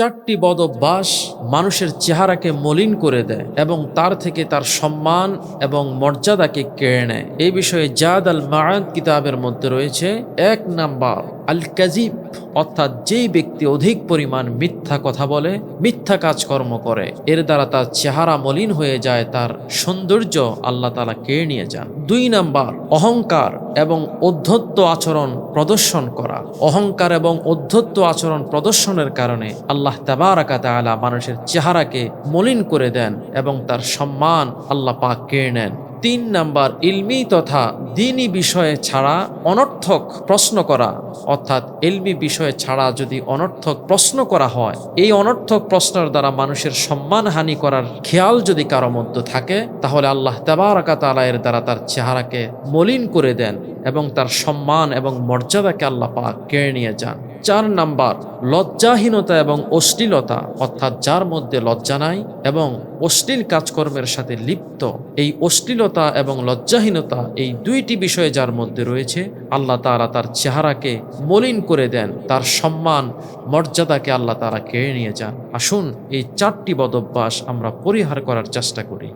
চারটি বদ অভ্যাস মানুষের চেহারাকে মলিন করে দেয় এবং তার থেকে তার সম্মান এবং মর্যাদাকে কেড়ে নেয়। এই বিষয়ে জাদ আল মাআদ কিতাবের মধ্যে রয়েছে ১ নাম্বার আল কাযিব, অর্থাৎ যেই ব্যক্তি অধিক পরিমাণ মিথ্যা কথা বলে, মিথ্যা কাজকর্ম করে, এর দ্বারা তার চেহারা মলিন হয়ে যায়, তার সৌন্দর্য আল্লাহ তাআলা কেড়ে নিয়ে যান। ২ নাম্বার অহংকার এবং অধ্যত্ত আচরণ প্রদর্শন করা। অহংকার এবং অধ্যত্ত আচরণ প্রদর্শনের কারণে আল্লাহ তাবারাকা তাআলা মানুষের চেহারাকে মলিন করে দেন এবং তার সম্মান আল্লাহ পাক কেড়ে নেন। ৩ নাম্বার ইলমি তথা দ্বীনি বিষয়ে ছাড়া অনর্থক প্রশ্ন করা, অর্থাৎ ইলমি বিষয়ে ছাড়া যদি অনর্থক প্রশ্ন করা হয়, এই অনর্থক প্রশ্নের দ্বারা মানুষের সম্মান হানি করার খেয়াল যদি কারো মধ্যে থাকে, তাহলে আল্লাহ তাবারাকা তাআলা এর দ্বারা তার চেহারাকে মলিন করে দেন এবং তার সম্মান এবং মর্যাদাকে আল্লাহ পাক কেড়ে নিয়ে যান। ৪ নাম্বার লজ্জাহীনতা এবং অশ্লীলতা, অর্থাৎ যার মধ্যে লজ্জা নাই এবং অশ্লীল কাজকর্মের সাথে লিপ্ত। এই অশ্লীলতা এবং লজ্জাহীনতা, এই দুইটি বিষয়ে যার মধ্যে রয়েছে, আল্লাহ তাআলা তার চেহারাকে মলিন করে দেন, তার সম্মান মর্যাদাকে আল্লাহ তাআলা কেড়ে নিয়ে যান। আসুন এই ৪টি বদঅভ্যাস আমরা পরিহার করার চেষ্টা করি।